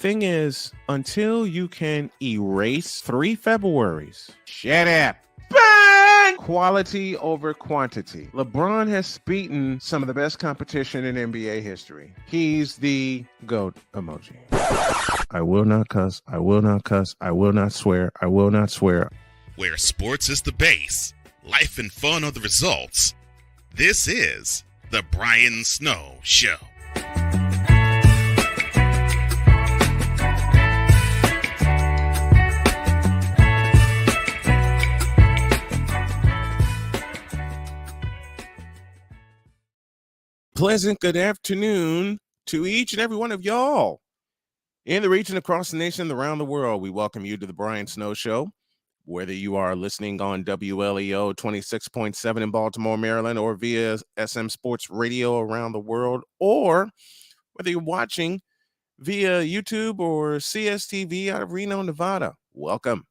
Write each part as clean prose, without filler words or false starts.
thing is, until you can erase 3 Februaries, shut up. Bang! Quality over quantity. LeBron has beaten some of the best competition in NBA history. He's the GOAT emoji. I will not cuss. I will not cuss. I will not swear. I will not swear. Where sports is the base, life and fun are the results. This is the Brian Snow Show. Pleasant good afternoon to each and every one of y'all in the region, across the nation, around the world. We welcome you to the Brian Snow Show. Whether you are listening on WLEO 26.7 in Baltimore, Maryland, or via SM Sports Radio around the world, or whether you're watching via YouTube or CSTV out of Reno, Nevada, welcome.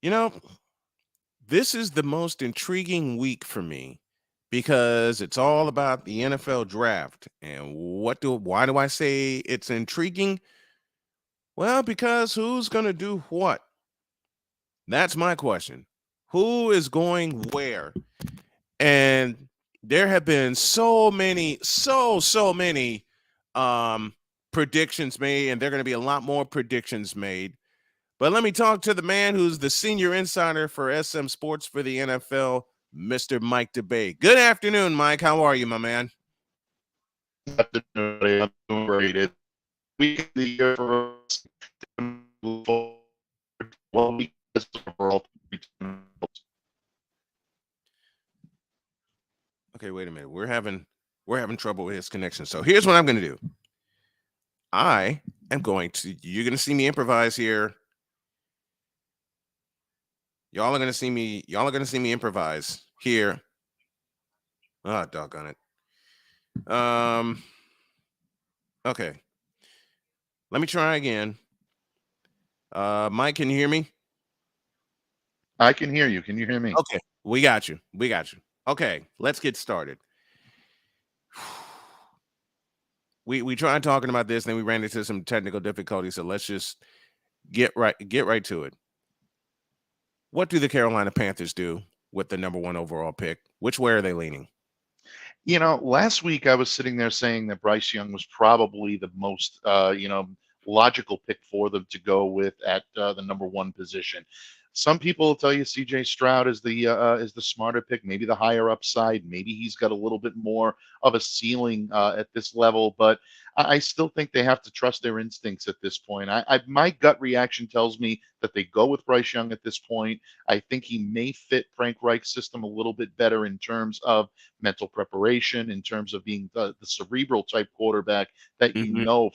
You know, this is the most intriguing week for me because it's all about the NFL draft. And why do I say it's intriguing? Well, because who's going to do what? That's my question. Who is going where? And there have been so many predictions made, and there are going to be a lot more predictions made. But let me talk to the man who's the senior insider for SM Sports for the NFL, Mr. Mike DeBay. Good afternoon, Mike. How are you, my man? Good afternoon. I'm doing great. It's week of the year for us. 1 week overall. Okay, wait a minute. We're having trouble with his connection. So here's what I'm going to do. You're going to see me improvise here. Y'all are going to see me improvise here. Ah, doggone it. Okay. Let me try again. Mike, can you hear me? I can hear you. Can you hear me? Okay. We got you. Okay, let's get started. We tried talking about this, then we ran into some technical difficulties, so let's just get right to it. What do the Carolina Panthers do with the number 1 overall pick? Which way are they leaning? You know, last week I was sitting there saying that Bryce Young was probably the most, logical pick for them to go with at the number 1 position. Some people will tell you CJ Stroud is the smarter pick, maybe the higher upside. Maybe he's got a little bit more of a ceiling at this level, but I still think they have to trust their instincts at this point. My gut reaction tells me that they go with Bryce Young at this point. I think he may fit Frank Reich's system a little bit better in terms of mental preparation, in terms of being the cerebral type quarterback that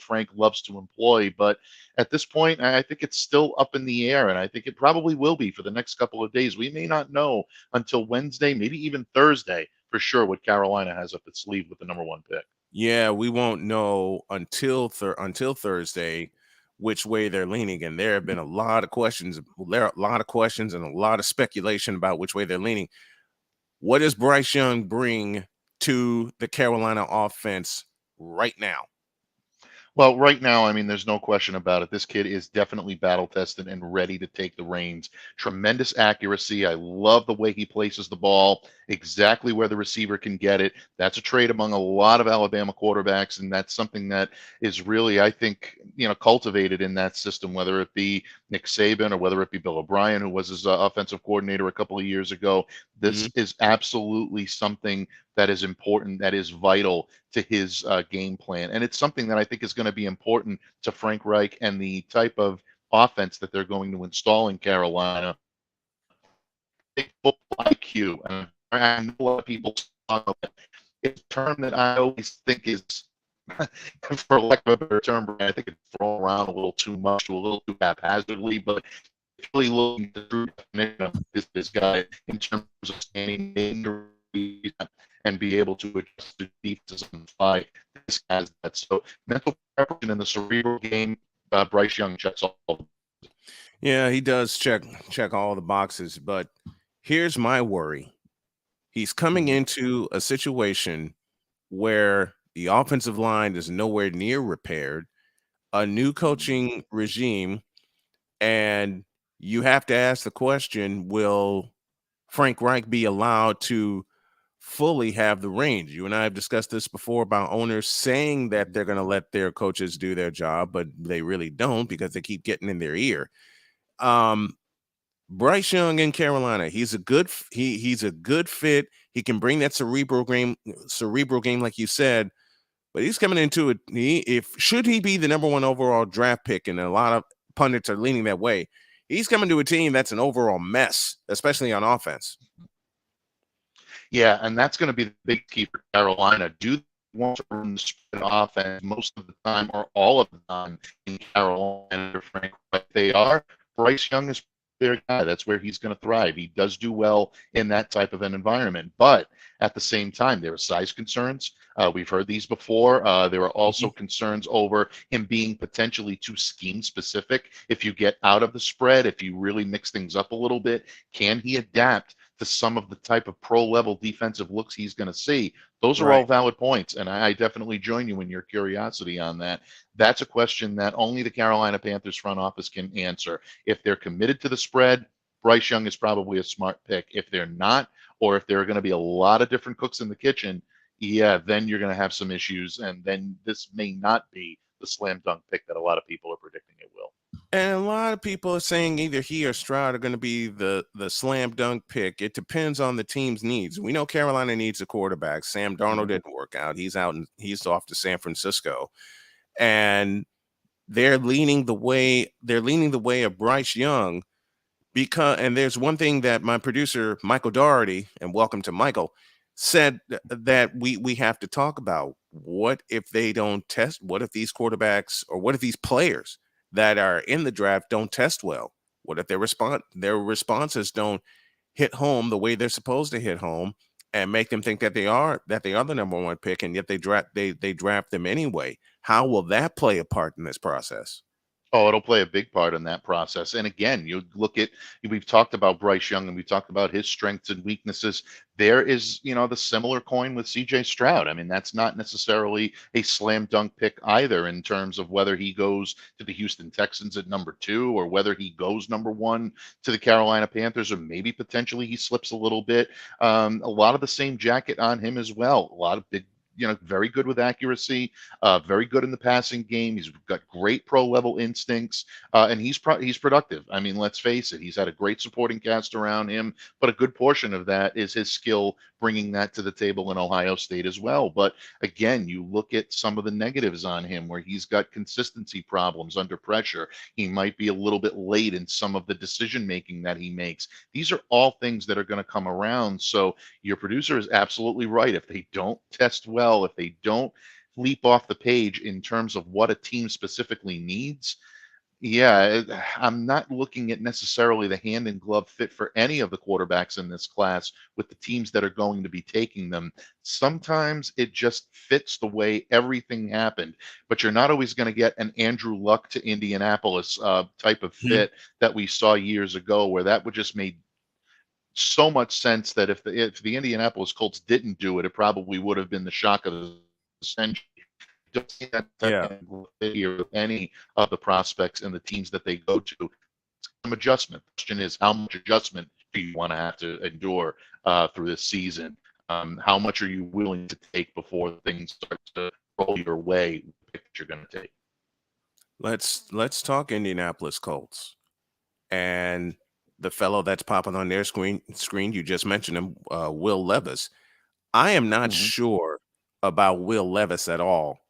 Frank loves to employ. But at this point, I think it's still up in the air, and I think it probably will be for the next couple of days. We may not know until Wednesday, maybe even Thursday, for sure, what Carolina has up its sleeve with the number 1 pick. Yeah, we won't know until Thursday which way they're leaning, and there have been a lot of questions. There are a lot of questions and a lot of speculation about which way they're leaning. What does Bryce Young bring to the Carolina offense right now? Well, right now, I mean, there's no question about it. This kid is definitely battle tested and ready to take the reins. Tremendous accuracy. I love the way he places the ball exactly where the receiver can get it. That's a trait among a lot of Alabama quarterbacks, and that's something that is really, I think, cultivated in that system, whether it be Nick Saban or whether it be Bill O'Brien, who was his offensive coordinator a couple of years ago. This is absolutely something that is important, that is vital to his game plan. And it's something that I think is going to be important to Frank Reich and the type of offense that they're going to install in Carolina. Football IQ. And I know a lot of people talk about it. It's a term that I always think is, for lack of a better term, I think it's thrown around a little too much, a little too haphazardly, but it's really looking at the true definition of this guy in terms of standing in and be able to adjust to defenses on the fly. This has that. So mental preparation in the cerebral game, Bryce Young checks all. Yeah, he does check all the boxes, but here's my worry. He's coming into a situation where the offensive line is nowhere near repaired. a new coaching regime, and you have to ask the question, will Frank Reich be allowed to fully have the range? You and I have discussed this before about owners saying that they're going to let their coaches do their job, but they really don't because they keep getting in their ear. Bryce Young in Carolina, he's a good fit. He can bring that cerebral game like you said, but he's coming into it. Should he be the number 1 overall draft pick, and a lot of pundits are leaning that way, he's coming to a team that's an overall mess, especially on offense. Yeah, and that's going to be the big key for Carolina. Do they want to run the spread offense most of the time or all of the time in Carolina? Frank, but they are. Bryce Young is their guy. That's where he's going to thrive. He does do well in that type of an environment. But at the same time, there are size concerns. We've heard these before. There are also concerns over him being potentially too scheme specific. If you get out of the spread, if you really mix things up a little bit, can he adapt to some of the type of pro level defensive looks he's going to see? Those are all valid points, and I definitely join you in your curiosity on that. That's a question that only the Carolina Panthers front office can answer. If they're committed to the spread, Bryce Young is probably a smart pick. If they're not, or if there are going to be a lot of different cooks in the kitchen, yeah, then you're going to have some issues, and then this may not be the slam dunk pick that a lot of people are predicting it will. And a lot of people are saying either he or Stroud are going to be the slam dunk pick. It depends on the team's needs. We know Carolina needs a quarterback. Sam Darnold didn't work out. He's off to San Francisco, and they're leaning the way of Bryce Young, and there's one thing that my producer Michael Doherty, and welcome to Michael, said that we have to talk about. What if they don't test? What if these quarterbacks, or what if these players that are in the draft don't test well? What if their responses don't hit home the way they're supposed to hit home, and make them think that they are the number 1 pick, and yet they draft them anyway? How will that play a part in this process? Oh, it'll play a big part in that process. And again, you look at, we've talked about Bryce Young and we've talked about his strengths and weaknesses. There is, the similar coin with CJ Stroud. I mean, that's not necessarily a slam dunk pick either, in terms of whether he goes to the Houston Texans at number 2 or whether he goes number 1 to the Carolina Panthers, or maybe potentially he slips a little bit. A lot of the same jacket on him as well. A lot of big, very good with accuracy, very good in the passing game. He's got great pro level instincts, and he's productive. I mean, let's face it, he's had a great supporting cast around him, but a good portion of that is his skill bringing that to the table in Ohio State as well. But again, you look at some of the negatives on him, where he's got consistency problems under pressure. He might be a little bit late in some of the decision making that he makes. These are all things that are going to come around. So your producer is absolutely right. If they don't test well, if they don't leap off the page in terms of what a team specifically needs, I'm not looking at necessarily the hand in glove fit for any of the quarterbacks in this class with the teams that are going to be taking them. Sometimes it just fits the way everything happened, but you're not always going to get an Andrew Luck to Indianapolis type of fit that we saw years ago, where that would just made so much sense that if the Indianapolis Colts didn't do it, it probably would have been the shock of the century. Don't see that here with any of the prospects and the teams that they go to. Some adjustment. The question is, how much adjustment do you want to have to endure through this season? How much are you willing to take before things start to roll your way? That you're going to take. Let's talk Indianapolis Colts, and the fellow that's popping on their screen. You just mentioned him, Will Levis. I am not sure about Will Levis at all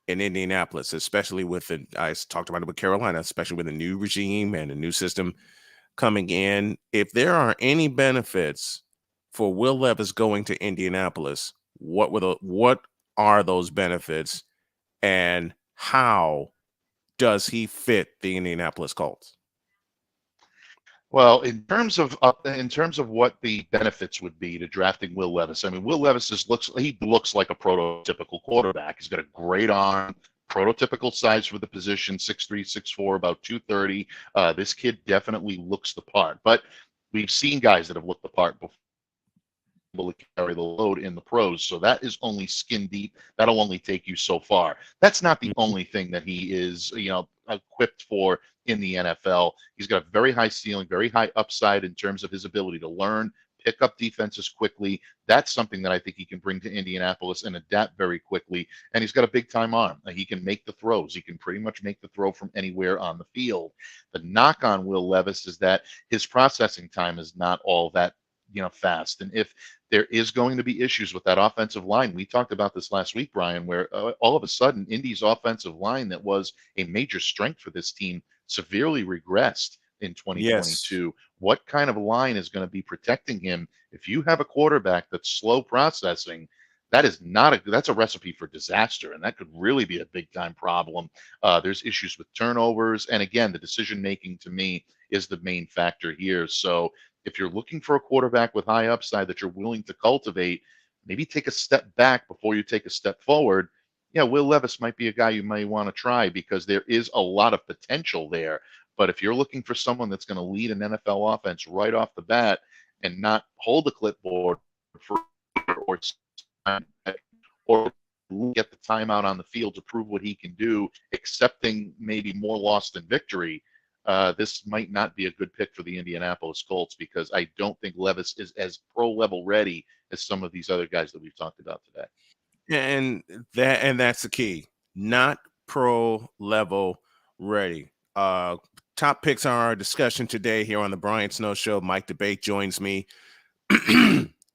in Indianapolis, especially I talked about it with Carolina, especially with a new regime and a new system coming in. If there are any benefits for Will Levis going to Indianapolis, what are those benefits, and how does he fit the Indianapolis Colts? Well, in terms of what the benefits would be to drafting Will Levis, I mean, Will Levis looks like a prototypical quarterback. He's got a great arm, prototypical size for the position, 6'3", 6'4", about 230. This kid definitely looks the part. But we've seen guys that have looked the part before. able to carry the load in the pros. So that is only skin deep. That'll only take you so far. That's not the only thing that he is, equipped for in the NFL. He's got a very high ceiling, very high upside in terms of his ability to learn, pick up defenses quickly. That's something that I think he can bring to Indianapolis and adapt very quickly. And he's got a big time arm. He can make the throws. He can pretty much make the throw from anywhere on the field. The knock on Will Levis is that his processing time is not all that fast. And if there is going to be issues with that offensive line, we talked about this last week, Brian, where all of a sudden Indy's offensive line that was a major strength for this team severely regressed in 2022. Yes. What kind of line is going to be protecting him? If you have a quarterback that's slow processing, that's a recipe for disaster, and that could really be a big time problem. There's issues with turnovers, and again, the decision making to me is the main factor here. So if you're looking for a quarterback with high upside that you're willing to cultivate, maybe take a step back before you take a step forward. Yeah, Will Levis might be a guy you may want to try because there is a lot of potential there. But if you're looking for someone that's going to lead an NFL offense right off the bat and not hold the clipboard for or get the timeout on the field to prove what he can do, accepting maybe more loss than victory, this might not be a good pick for the Indianapolis Colts because I don't think Levis is as pro-level ready as some of these other guys that we've talked about today. And that's the key. Not pro-level ready. Top picks on our discussion today here on the Brian Snow Show. Mike DeBate joins me.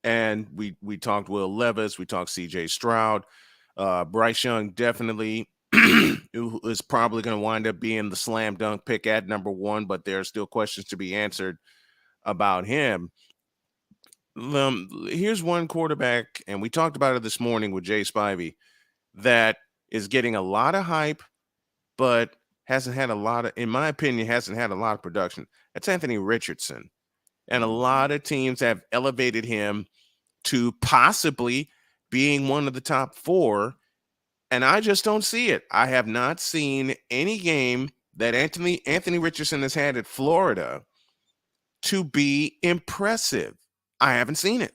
And we talked Will Levis. We talked C.J. Stroud. Bryce Young definitely who is probably going to wind up being the slam dunk pick at number 1, but there are still questions to be answered about him. Here's one quarterback, and we talked about it this morning with Jay Spivey, that is getting a lot of hype, but hasn't had a lot of, in my opinion, hasn't had a lot of production. That's Anthony Richardson. And a lot of teams have elevated him to possibly being one of the top 4. And I just don't see it. I have not seen any game that Anthony Richardson has had at Florida to be impressive. I haven't seen it.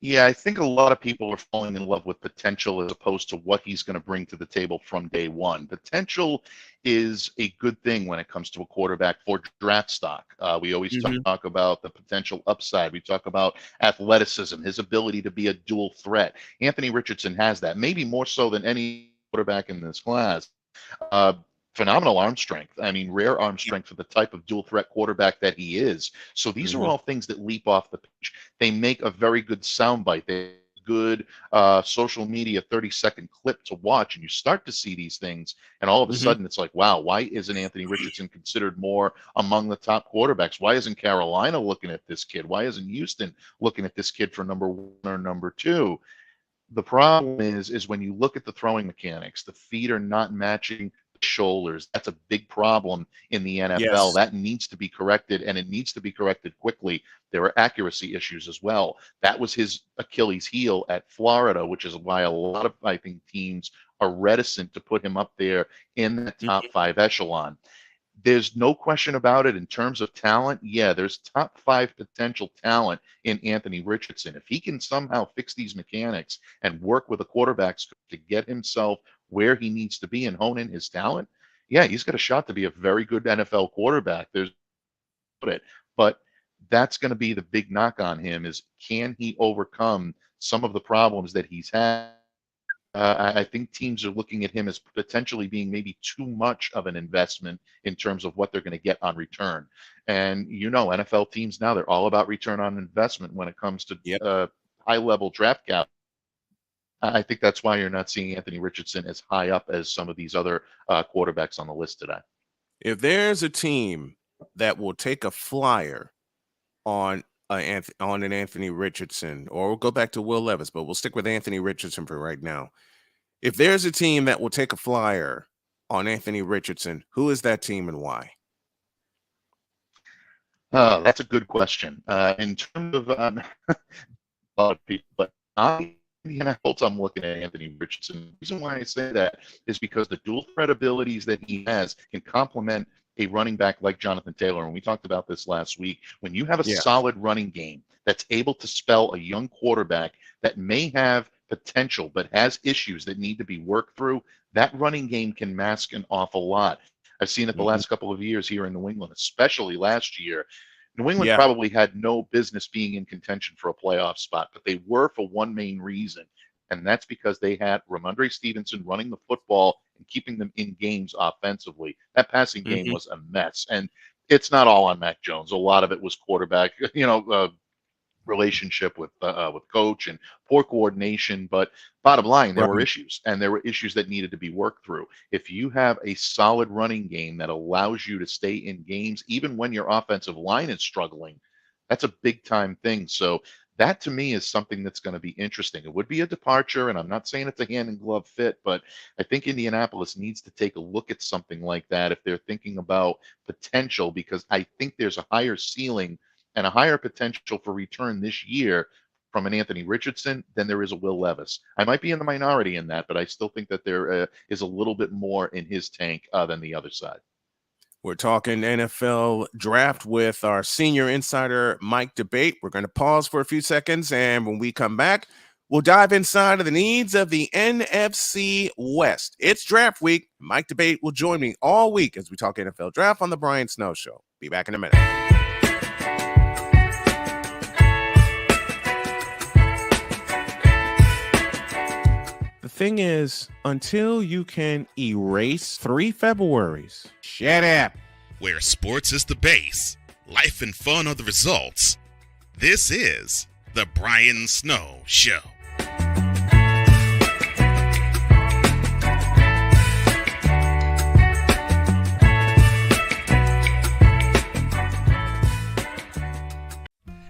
Yeah, I think a lot of people are falling in love with potential as opposed to what he's going to bring to the table from day one. Potential is a good thing when it comes to a quarterback for draft stock. We always talk about the potential upside. We talk about athleticism, his ability to be a dual threat. Anthony Richardson has that, maybe more so than any quarterback in this class. Phenomenal arm strength. I mean, rare arm strength for the type of dual threat quarterback that he is. So these are all things that leap off the page. They make a very good soundbite. They're good social media 30-second clip to watch, and you start to see these things, and all of a sudden it's like, wow, why isn't Anthony Richardson considered more among the top quarterbacks? Why isn't Carolina looking at this kid? Why isn't Houston looking at this kid for number 1 or number 2? The problem is when you look at the throwing mechanics, the feet are not matching shoulders. That's a big problem in the NFL. Yes. That needs to be corrected, and it needs to be corrected quickly. There are accuracy issues as well. That was his Achilles heel at Florida, which is why a lot of, I think, teams are reticent to put him up there in the top 5 echelon. There's no question about it in terms of talent. Yeah, there's top 5 potential talent in Anthony Richardson. If he can somehow fix these mechanics and work with the quarterbacks to get himself where he needs to be and hone in his talent, yeah, he's got a shot to be a very good NFL quarterback. But that's going to be the big knock on him is, can he overcome some of the problems that he's had? I think teams are looking at him as potentially being maybe too much of an investment in terms of what they're going to get on return. And, NFL teams now, they're all about return on investment when it comes to high-level draft cap. I think that's why you're not seeing Anthony Richardson as high up as some of these other quarterbacks on the list today. If there's a team that will take a flyer on an Anthony Richardson, or we'll go back to Will Levis, but we'll stick with Anthony Richardson for right now. If there's a team that will take a flyer on Anthony Richardson, who is that team and why? That's a good question. In terms of a lot of people, but I'm looking at Anthony Richardson. The reason why I say that is because the dual threat abilities that he has can complement a running back like Jonathan Taylor, and we talked about this last week, when you have a Yeah. solid running game that's able to spell a young quarterback that may have potential but has issues that need to be worked through, that running game can mask an awful lot. I've seen it the Mhm. last couple of years here in New England, especially last year. New England Yeah. probably had no business being in contention for a playoff spot, but they were for one main reason, and that's because they had Ramondre Stevenson running the football and keeping them in games offensively. That passing game Mhm. was a mess, and it's not all on Mac Jones. A lot of it was quarterback, relationship with coach and poor coordination. But bottom line, there were Right. issues, and there were issues that needed to be worked through. If you have a solid running game that allows you to stay in games, even when your offensive line is struggling, that's a big time thing. So that to me is something that's going to be interesting. It would be a departure, and I'm not saying it's a hand and glove fit, but I think Indianapolis needs to take a look at something like that if they're thinking about potential, because I think there's a higher ceiling and a higher potential for return this year from an Anthony Richardson than there is a Will Levis. I might be in the minority in that, but I still think that there is a little bit more in his tank than the other side. We're talking NFL draft with our senior insider, Mike Debate. We're going to pause for a few seconds, and when we come back, we'll dive inside of the needs of the NFC West. It's draft week. Mike Debate will join me all week as we talk NFL draft on the Brian Snow Show. Be back in a minute. The thing is, until you can erase 3 Februaries, shut up. Where sports is the base, life and fun are the results. This is the Brian Snow Show.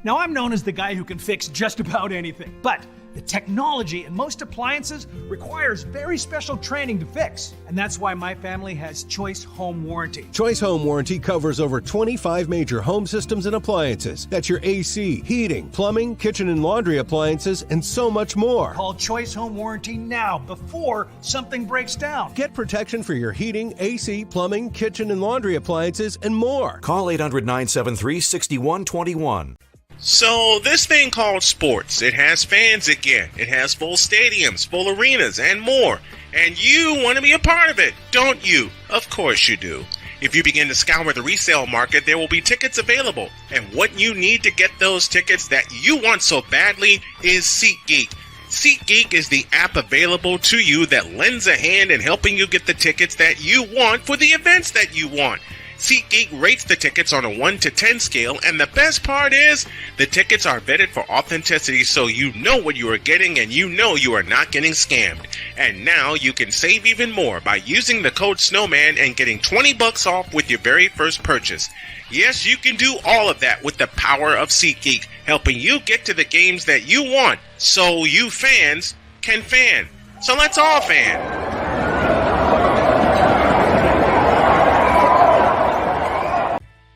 Now, I'm known as the guy who can fix just about anything, but the technology in most appliances requires very special training to fix. And that's why my family has Choice Home Warranty. Choice Home Warranty covers over 25 major home systems and appliances. That's your AC, heating, plumbing, kitchen and laundry appliances, and so much more. Call Choice Home Warranty now before something breaks down. Get protection for your heating, AC, plumbing, kitchen and laundry appliances, and more. Call 800-973-6121. So this thing called sports, it has fans again. It has full stadiums, full arenas, and more. And you want to be a part of it, don't you? Of course you do. If you begin to scour the resale market, there will be tickets available. And what you need to get those tickets that you want so badly is SeatGeek. SeatGeek is the app available to you that lends a hand in helping you get the tickets that you want for the events that you want. SeatGeek rates the tickets on a 1 to 10 scale, and the best part is the tickets are vetted for authenticity, so you know what you are getting and you know you are not getting scammed. And now you can save even more by using the code SNOWMAN and getting $20 off with your very first purchase. Yes, you can do all of that with the power of SeatGeek, helping you get to the games that you want, so you fans can fan. So let's all fan.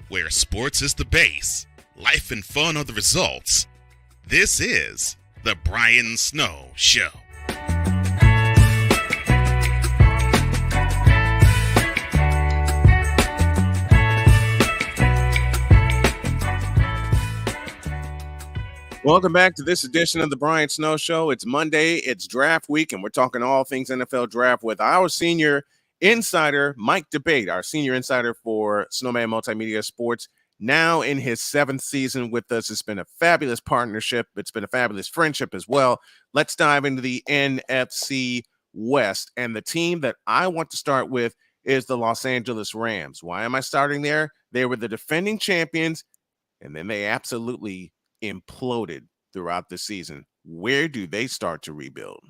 Where sports is the base, life and fun are the results. This is the Brian Snow Show. Welcome back to this edition of the Brian Snow Show. It's Monday, it's draft week, and we're talking all things NFL draft with our senior insider, Mike Debate, our senior insider for Snowman Multimedia Sports, now in his 7th season with us. It's been a fabulous partnership. It's been a fabulous friendship as well. Let's dive into the NFC West. And the team that I want to start with is the Los Angeles Rams. Why am I starting there? They were the defending champions, and then they absolutely imploded throughout the season. Where do they start to rebuild?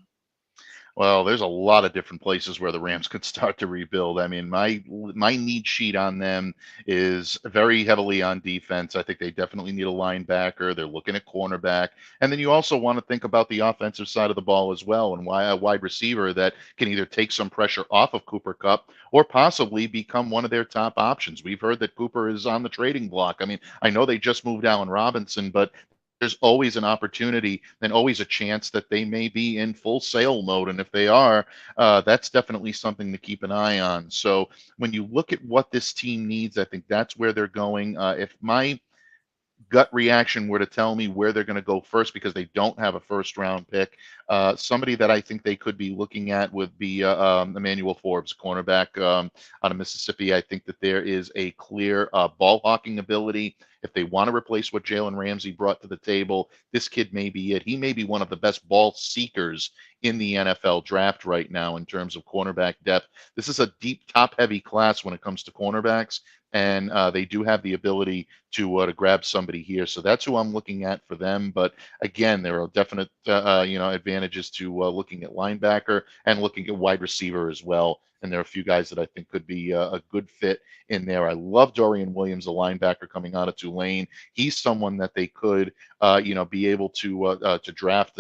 Well, there's a lot of different places where the Rams could start to rebuild. I mean, my need sheet on them is very heavily on defense. I think they definitely need a linebacker. They're looking at cornerback. And then you also want to think about the offensive side of the ball as well, and why a wide receiver that can either take some pressure off of Cooper Kupp or possibly become one of their top options. We've heard that Cooper is on the trading block. I mean, I know they just moved Allen Robinson, but there's always an opportunity and always a chance that they may be in full sale mode. And if they are, that's definitely something to keep an eye on. So when you look at what this team needs, I think that's where they're going. If my gut reaction were to tell me where they're going to go first because they don't have a first round pick, somebody that I think they could be looking at would be Emmanuel Forbes, cornerback out of Mississippi. I think that there is a clear ball hawking ability. If they want to replace what Jalen Ramsey brought to the table, this kid may be it. He may be one of the best ball seekers in the NFL draft right now in terms of cornerback depth. This is a deep, top-heavy class when it comes to cornerbacks, and they do have the ability to grab somebody here. So that's who I'm looking at for them. But again, there are definite advantages to looking at linebacker and looking at wide receiver as well. And there are a few guys that I think could be a good fit in there. I love Dorian Williams, a linebacker coming out of Tulane. He's someone that they could be able to draft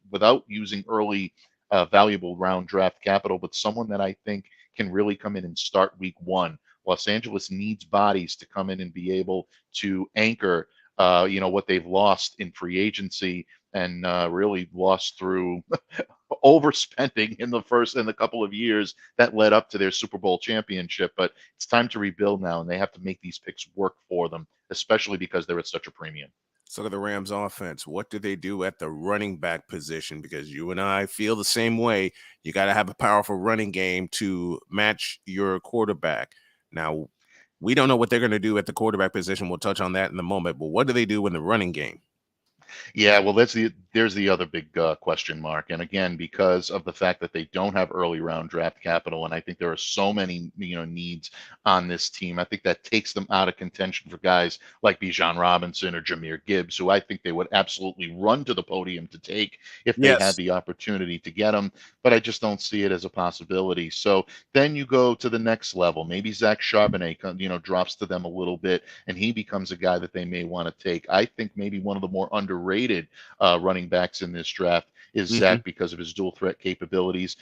without using early valuable round draft capital, but someone that I think can really come in and start week one. Los Angeles needs bodies to come in and be able to anchor, what they've lost in free agency and really lost through overspending in the couple of years that led up to their Super Bowl championship. But it's time to rebuild now, and they have to make these picks work for them, especially because they're at such a premium. So the Rams offense, what do they do at the running back position? Because you and I feel the same way. You got to have a powerful running game to match your quarterback. Now, we don't know what they're going to do at the quarterback position. We'll touch on that in a moment. But what do they do in the running game? Yeah, well, there's the other big question mark, and again, because of the fact that they don't have early round draft capital, and I think there are so many needs on this team. I think that takes them out of contention for guys like Bijan Robinson or Jahmyr Gibbs, who I think they would absolutely run to the podium to take if they had the opportunity to get them. But I just don't see it as a possibility. So then you go to the next level. Maybe Zach Charbonnet, drops to them a little bit, and he becomes a guy that they may want to take. I think maybe one of the more underrated running backs in this draft is Zach because of his dual threat capabilities.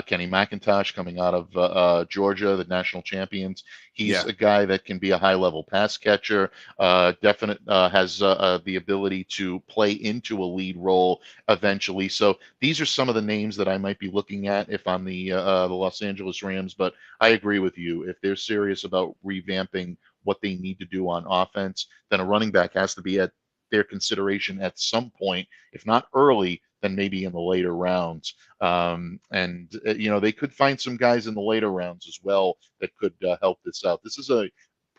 Kenny McIntosh coming out of Georgia, the national champions. He's a guy that can be a high level pass catcher, has the ability to play into a lead role eventually. So these are some of the names that I might be looking at if I'm the Los Angeles Rams. But I agree with you. If they're serious about revamping what they need to do on offense, then a running back has to be at their consideration at some point, if not early, then maybe in the later rounds. They could find some guys in the later rounds as well that could help this out. This is a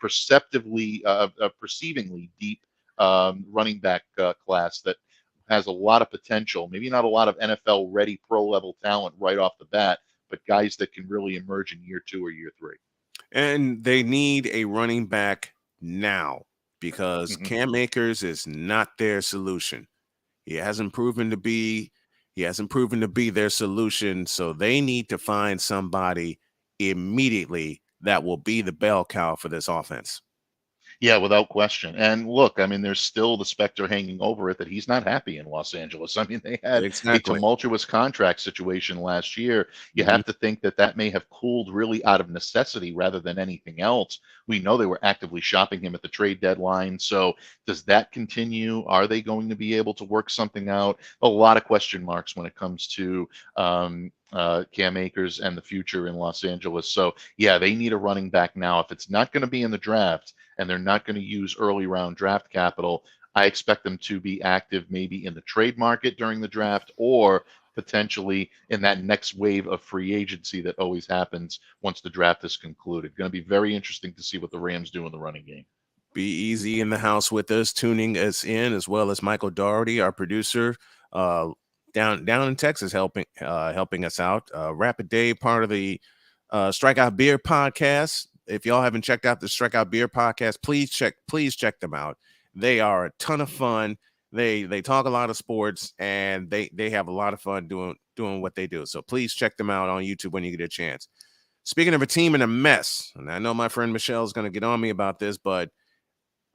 perceivingly deep running back class that has a lot of potential. Maybe not a lot of NFL ready pro level talent right off the bat, but guys that can really emerge in year 2 or year 3. And they need a running back now, because Cam Akers is not their solution. He hasn't proven to be their solution. So they need to find somebody immediately that will be the bell cow for this offense. Yeah, without question. And look, I mean, there's still the specter hanging over it that he's not happy in Los Angeles. I mean, they had a tumultuous contract situation last year. You have to think that may have cooled really out of necessity rather than anything else. We know they were actively shopping him at the trade deadline. So does that continue? Are they going to be able to work something out? A lot of question marks when it comes to Cam Akers and the future in Los Angeles. So yeah, they need a running back now. If it's not going to be in the draft and they're not going to use early round draft capital, I expect them to be active maybe in the trade market during the draft, or potentially in that next wave of free agency that always happens once the draft is concluded. Going to be very interesting to see what the Rams do in the running game. Be easy in the house with us, tuning us in, as well as Michael Doherty, our producer, down in Texas, helping us out. Rapid Day, part of the Strikeout Beer podcast. If y'all haven't checked out the Strikeout Beer podcast, please check them out. They are a ton of fun. They talk a lot of sports, and they have a lot of fun doing what they do. So please check them out on YouTube when you get a chance. Speaking of a team in a mess, and I know my friend Michelle is going to get on me about this, but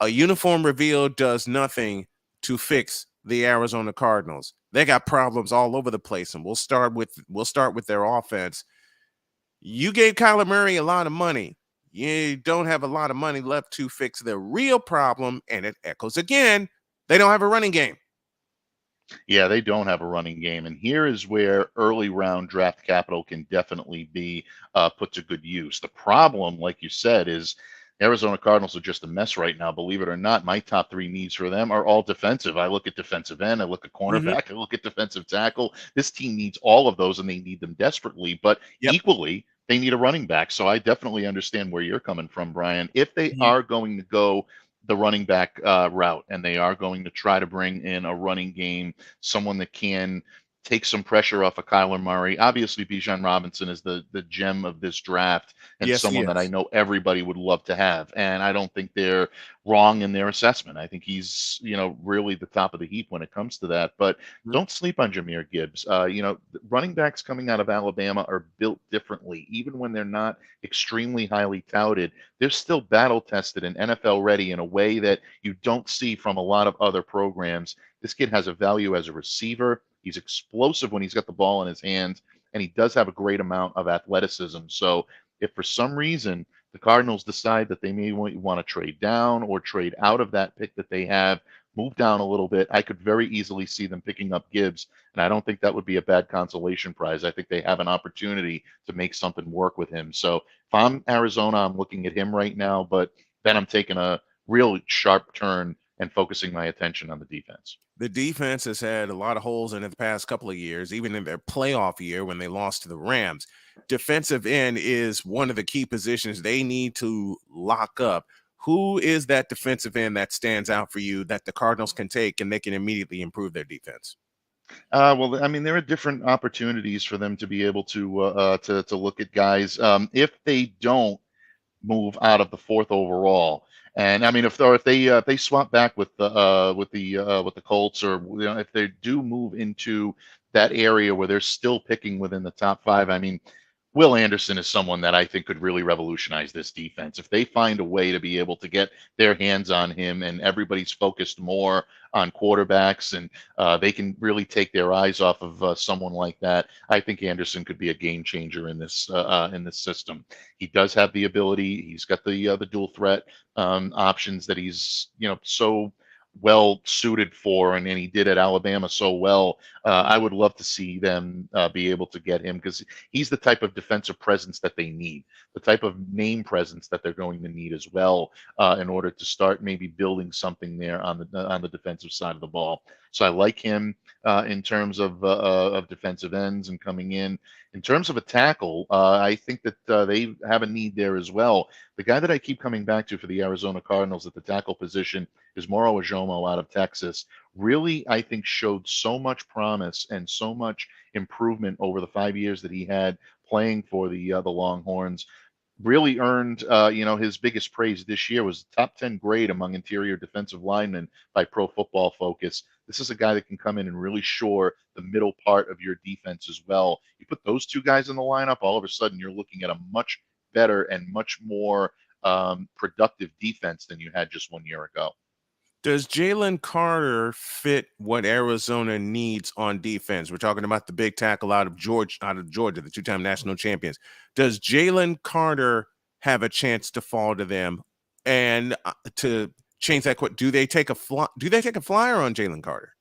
a uniform reveal does nothing to fix the Arizona Cardinals. They got problems all over the place, and we'll start with their offense. You gave Kyler Murray a lot of money. You don't have a lot of money left to fix the real problem, and it echoes again. They don't have a running game. Yeah, they don't have a running game. And here is where early round draft capital can definitely be put to good use. The problem, like you said, is Arizona Cardinals are just a mess right now. Believe it or not, my top three needs for them are all defensive. I look at defensive end, I look at Mhm. cornerback, I look at defensive tackle. This team needs all of those, and they need them desperately. But Yep. equally, they need a running back. So I definitely understand where you're coming from, Brian. If they Mhm. are going to go the running back route, and they are going to try to bring in a running game, someone that can take some pressure off of Kyler Murray. Obviously, Bijan Robinson is the gem of this draft, and Yes, he someone that I is. know everybody would love to have. And I don't think they're wrong in their assessment. I think he's, really the top of the heap when it comes to that. But Mhm. don't sleep on Jameer Gibbs. Running backs coming out of Alabama are built differently. Even when they're not extremely highly touted, they're still battle tested and NFL ready in a way that you don't see from a lot of other programs. This kid has a value as a receiver. He's explosive when he's got the ball in his hands, and he does have a great amount of athleticism. So if for some reason the Cardinals decide that they may want to trade down or trade out of that pick that they have, move down a little bit, I could very easily see them picking up Gibbs. And I don't think that would be a bad consolation prize. I think they have an opportunity to make something work with him. So if I'm Arizona, I'm looking at him right now, but then I'm taking a real sharp turn and focusing my attention on the defense. The defense has had a lot of holes in it the past couple of years, even in their playoff year when they lost to the Rams. Defensive end is one of the key positions they need to lock up. Who is that defensive end that stands out for you that the Cardinals can take and they can immediately improve their defense? Well, I mean, there are different opportunities for them to be able to look at guys. If they don't move out of the fourth overall. And I mean, if they swap back with the Colts, or if they do move into that area where they're still picking within the top five, I mean, Will Anderson is someone that I think could really revolutionize this defense. If they find a way to be able to get their hands on him, and everybody's focused more on quarterbacks, and they can really take their eyes off of someone like that, I think Anderson could be a game changer in this system. He does have the ability. He's got the dual threat options that he's so well suited for, and he did at Alabama so well. I would love to see them be able to get him, because he's the type of defensive presence that they need, the type of name presence that they're going to need as well, in order to start maybe building something there on the defensive side of the ball. So I like him in terms of defensive ends and coming in. In terms of a tackle, I think that they have a need there as well. The guy that I keep coming back to for the Arizona Cardinals at the tackle position is Moro Ajomo out of Texas. Really, I think showed so much promise and so much improvement over the 5 years that he had playing for the Longhorns. Really earned, his biggest praise this year was top 10 grade among interior defensive linemen by Pro Football Focus. This is a guy that can come in and really shore the middle part of your defense as well. You put those two guys in the lineup, all of a sudden you're looking at a much better and much more productive defense than you had just 1 year ago. Does Jalen Carter fit what Arizona needs on defense? We're talking about the big tackle out of Georgia, the two-time national champions. Does Jalen Carter have a chance to fall to them? And to change that, do they take a flyer on Jalen Carter?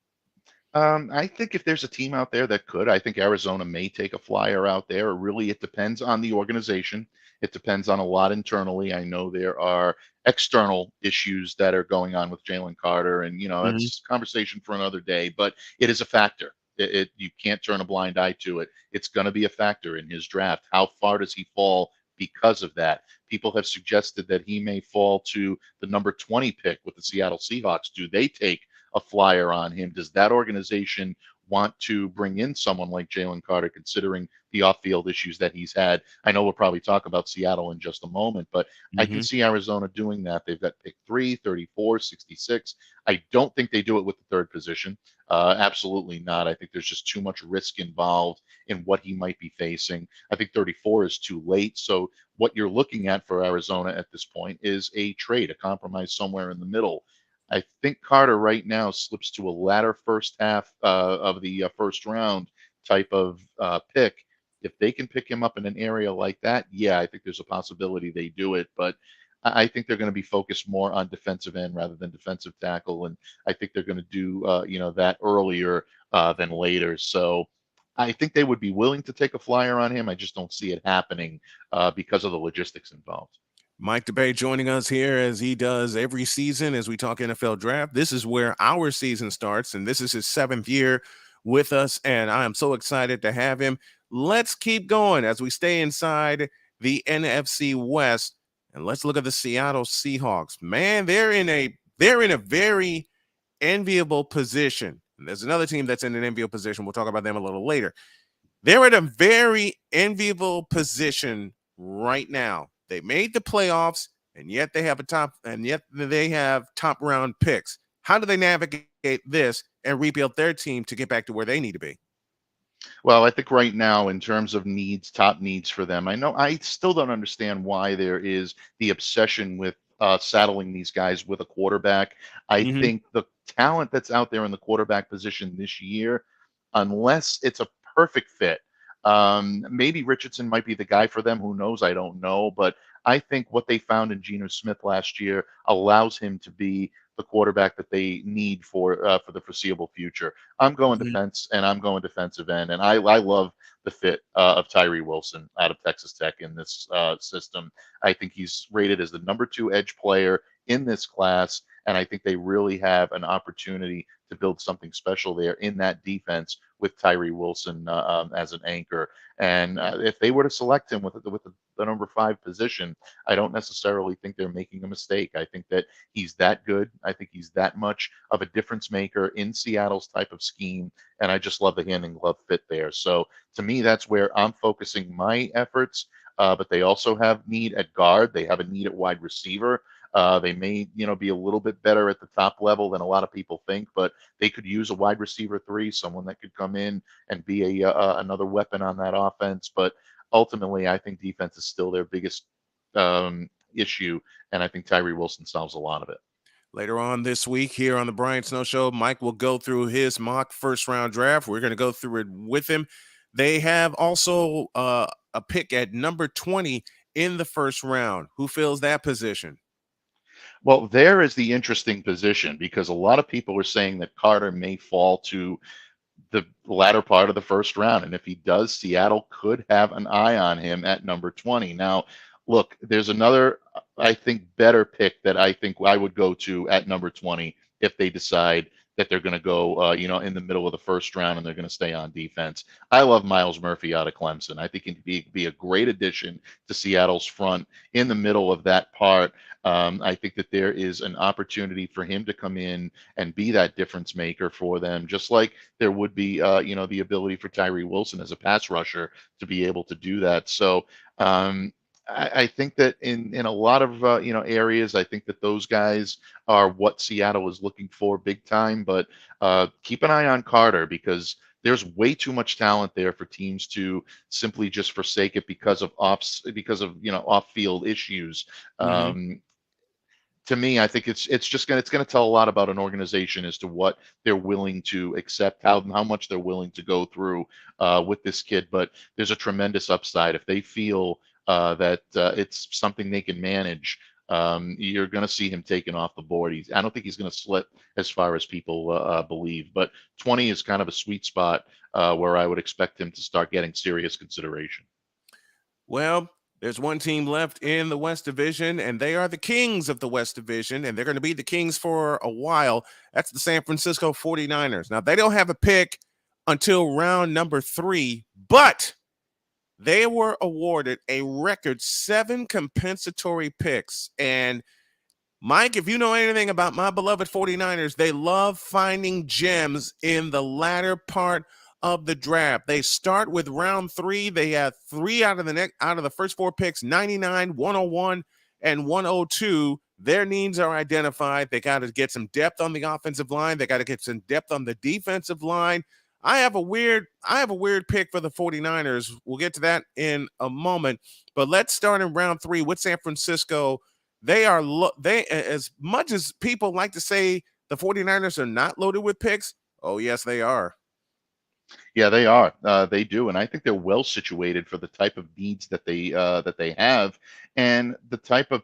I think if there's a team out there that could, I think Arizona may take a flyer out there. It depends on the organization. It depends on a lot internally. I know there are external issues that are going on with Jalen Carter, and Mhm. that's conversation for another day. But it is a factor. You can't turn a blind eye to it. It's going to be a factor in his draft. How far does he fall because of that? People have suggested that he may fall to the number 20 pick with the Seattle Seahawks. Do they take a flyer on him? Does that organization want to bring in someone like Jalen Carter, considering the off-field issues that he's had? I know we'll probably talk about Seattle in just a moment, but I can Mhm. see Arizona doing that. They've got pick 3, 34, 66. I don't think they do it with the third position. Absolutely not. I think there's just too much risk involved in what he might be facing. I think 34 is too late. So what you're looking at for Arizona at this point is a trade, a compromise somewhere in the middle. I think Carter right now slips to a latter first half of the first round type of pick. If they can pick him up in an area like that, yeah, I think there's a possibility they do it. But I think they're going to be focused more on defensive end rather than defensive tackle, and I think they're going to do that earlier than later. So I think they would be willing to take a flyer on him. I just don't see it happening because of the logistics involved. Mike DeBay joining us here as he does every season as we talk NFL draft. This is where our season starts, and this is his 7th year with us, and I am so excited to have him. Let's keep going as we stay inside the NFC West, and let's look at the Seattle Seahawks. Man, they're in a very enviable position. And there's another team that's in an enviable position. We'll talk about them a little later. They're in a very enviable position right now. They made the playoffs, and yet they have top round picks. How do they navigate this and rebuild their team to get back to where they need to be? Well, I think right now, in terms of needs, top needs for them, I still don't understand why there is the obsession with saddling these guys with a quarterback. I think the talent that's out there in the quarterback position this year, unless it's a perfect fit, maybe Richardson might be the guy for them. Who knows? I don't know. But I think what they found in Geno Smith last year allows him to be the quarterback that they need for the foreseeable future. I'm going defense, and I'm going defensive end, and I love the fit of Tyree Wilson out of Texas Tech in this system. I think he's rated as the number 2 edge player in this class, and I think they really have an opportunity to build something special there in that defense with Tyree Wilson as an anchor. And if they were to select him with the number 5 position, I don't necessarily think they're making a mistake. I think that he's that good. I think he's that much of a difference maker in Seattle's type of scheme, and I just love the hand and glove fit there. So to me, that's where I'm focusing my efforts. But they also have need at guard. They have a need at wide receiver. They may, be a little bit better at the top level than a lot of people think, but they could use a wide receiver 3, someone that could come in and be another weapon on that offense. But ultimately, I think defense is still their biggest issue, and I think Tyree Wilson solves a lot of it. Later on this week here on the Brian Snow Show, Mike will go through his mock first-round draft. We're going to go through it with him. They have also a pick at number 20 in the first round. Who fills that position? Well, there is the interesting position, because a lot of people are saying that Carter may fall to the latter part of the first round. And if he does, Seattle could have an eye on him at number 20. Now, look, there's another, I think, better pick that I think I would go to at number 20 if they decide that they're going to go, in the middle of the first round and they're going to stay on defense. I love Miles Murphy out of Clemson. I think he'd be a great addition to Seattle's front in the middle of that part. I think that there is an opportunity for him to come in and be that difference maker for them, just like there would be, the ability for Tyree Wilson as a pass rusher to be able to do that. So, I think that in a lot of areas, I think that those guys are what Seattle is looking for big time. But keep an eye on Carter, because there's way too much talent there for teams to simply just forsake it because of off-field issues. To me, I think it's going to tell a lot about an organization as to what they're willing to accept, how much they're willing to go through with this kid. But there's a tremendous upside if they feel that it's something they can manage. You're going to see him taken off the board. I don't think he's going to slip as far as people believe, but 20 is kind of a sweet spot where I would expect him to start getting serious consideration. Well, there's one team left in the West Division, and they are the Kings of the West Division, and they're going to be the Kings for a while. That's the San Francisco 49ers. Now, they don't have a pick until round number 3, but they were awarded a record 7 compensatory picks. And Mike, if you know anything about my beloved 49ers, they love finding gems in the latter part of the draft. They start with round 3. They have 3 out of the first 4 picks, 99, 101, and 102. Their needs are identified. They got to get some depth on the offensive line. They got to get some depth on the defensive line. I have a weird pick for the 49ers. We'll get to that in a moment. But let's start in round 3 with San Francisco. They as much as people like to say the 49ers are not loaded with picks. Oh, yes, they are. Yeah, they are. They do, and I think they're well situated for the type of needs that they have, and the type of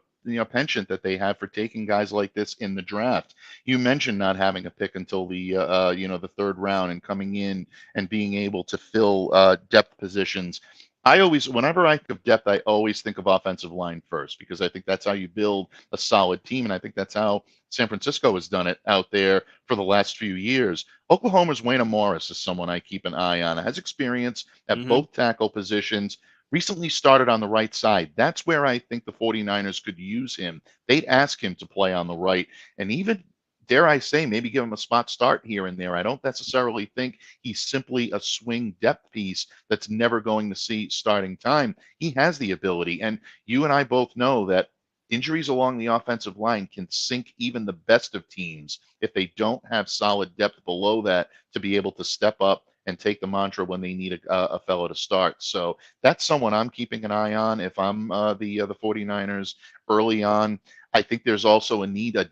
penchant that they have for taking guys like this in the draft. You mentioned not having a pick until the the third round and coming in and being able to fill depth positions. Whenever I think of depth, I always think of offensive line first, because I think that's how you build a solid team, and I think that's how San Francisco has done it out there for the last few years. Oklahoma's Wayne Morris is someone I keep an eye on. Has experience at both tackle positions. Recently started on the right side. That's where I think the 49ers could use him. They'd ask him to play on the right, and even, dare I say, maybe give him a spot start here and there. I don't necessarily think he's simply a swing depth piece that's never going to see starting time. He has the ability, and you and I both know that injuries along the offensive line can sink even the best of teams if they don't have solid depth below that to be able to step up and take the mantra when they need a fellow to start. So that's someone I'm keeping an eye on if I'm the 49ers early on. I think there's also a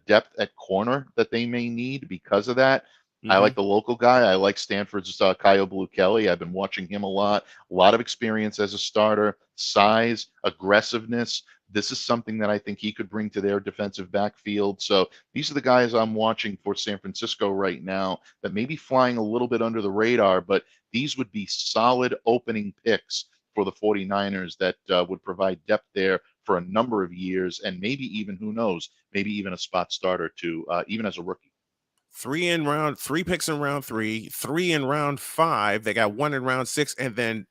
depth at corner that they may need because of that. I like the local guy. I like Stanford's Kyle Blue Kelly. I've been watching him a lot of experience as a starter, size, aggressiveness. This is something that I think he could bring to their defensive backfield. So these are the guys I'm watching for San Francisco right now that may be flying a little bit under the radar, but these would be solid opening picks for the 49ers that would provide depth there for a number of years, and maybe even, who knows, maybe even a spot starter too, even as a rookie. 3 picks in round 3, 3 in round 5. They got 1 in round 6, and then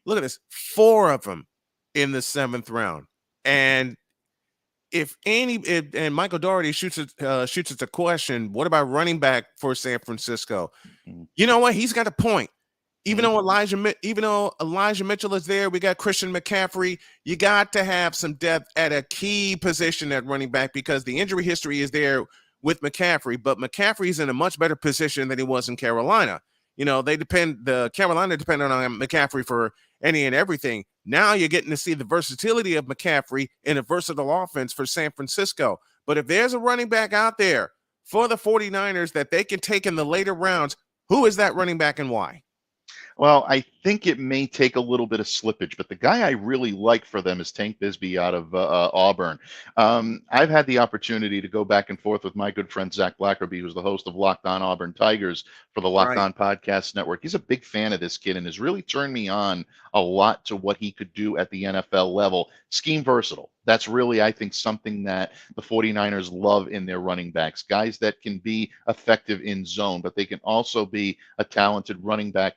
look at this, 4 of them in the 7th round. And and Michael Doherty shoots it a question, what about running back for San Francisco? You know what? He's got a point. Even though Elijah Mitchell is there, we got Christian McCaffrey. You got to have some depth at a key position at running back, because the injury history is there with McCaffrey, but McCaffrey's in a much better position than he was in Carolina. Carolina depended on McCaffrey for any and everything. Now you're getting to see the versatility of McCaffrey in a versatile offense for San Francisco. But if there's a running back out there for the 49ers that they can take in the later rounds, who is that running back and why? Well, I think it may take a little bit of slippage, but the guy I really like for them is Tank Bisbee out of Auburn. I've had the opportunity to go back and forth with my good friend Zach Blackerby, who's the host of Locked On Auburn Tigers for the Locked On Podcast Network. He's a big fan of this kid and has really turned me on a lot to what he could do at the NFL level. Scheme versatile. That's really, I think, something that the 49ers love in their running backs. Guys that can be effective in zone, but they can also be a talented running back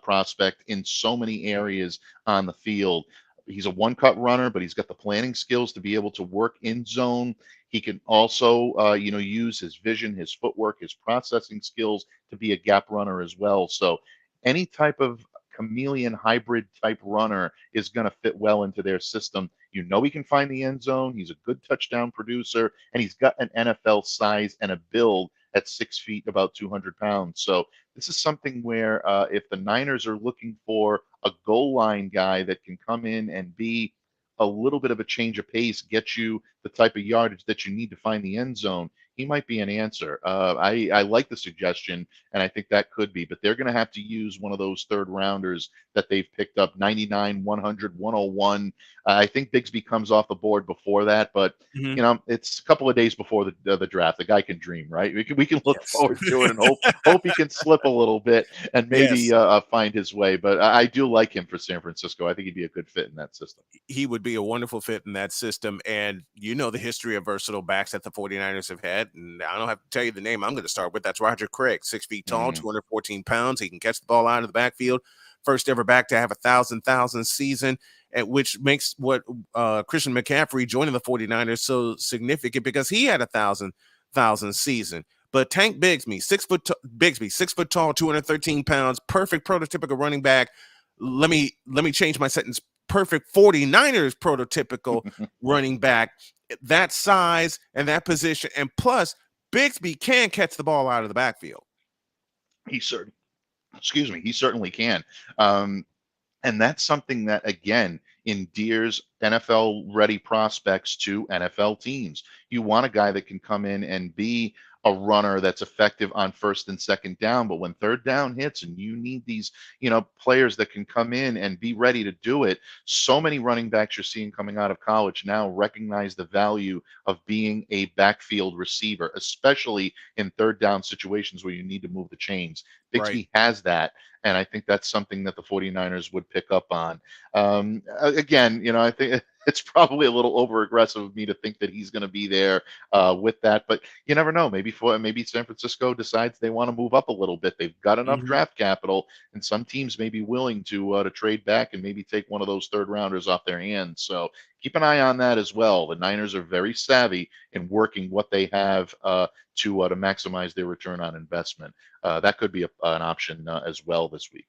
prospect in so many areas on the field. He's a one-cut runner, but he's got the planning skills to be able to work in zone. He can also, use his vision, his footwork, his processing skills to be a gap runner as well. So any type of chameleon hybrid type runner is going to fit well into their system. He can find the end zone. He's a good touchdown producer, and he's got an NFL size and a build at 6 feet, about 200 pounds. So this is something where if the Niners are looking for a goal line guy that can come in and be a little bit of a change of pace, get you the type of yardage that you need to find the end zone, he might be an answer. I like the suggestion, and I think that could be, but they're going to have to use one of those third rounders that they've picked up, 99, 100, 101. I think Bigsby comes off the board before that, but it's a couple of days before the draft. The guy can dream, right? We can look forward to it and hope he can slip a little bit and maybe find his way. But I do like him for San Francisco. I think he'd be a good fit in that system. He would be a wonderful fit in that system, and the history of versatile backs that the 49ers have had. And I don't have to tell you the name I'm going to start with. That's Roger Craig, 6 feet tall, 214 pounds. He can catch the ball out of the backfield. First ever back to have a 1,000 season, which makes what Christian McCaffrey joining the 49ers so significant, because he had a 1,000 season. But Tank Bigsby, 6 foot tall, 213 pounds, perfect prototypical running back. Let me change my sentence. Perfect 49ers prototypical running back. That size and that position, and plus Bigsby can catch the ball out of the backfield. He certainly can. And that's something that, again, endears NFL-ready prospects to NFL teams. You want a guy that can come in and be a runner that's effective on first and second down. But when third down hits and you need these, players that can come in and be ready to do it, so many running backs you're seeing coming out of college now recognize the value of being a backfield receiver, especially in third down situations where you need to move the chains. Right. Bixby has that. And I think that's something that the 49ers would pick up on. Again, I think it's probably a little over aggressive of me to think that he's going to be there with that, but you never know. Maybe San Francisco decides they want to move up a little bit. They've got enough draft capital, and some teams may be willing to trade back and maybe take one of those third rounders off their hands. So keep an eye on that as well. The Niners are very savvy in working what they have to maximize their return on investment. That could be an option as well this week.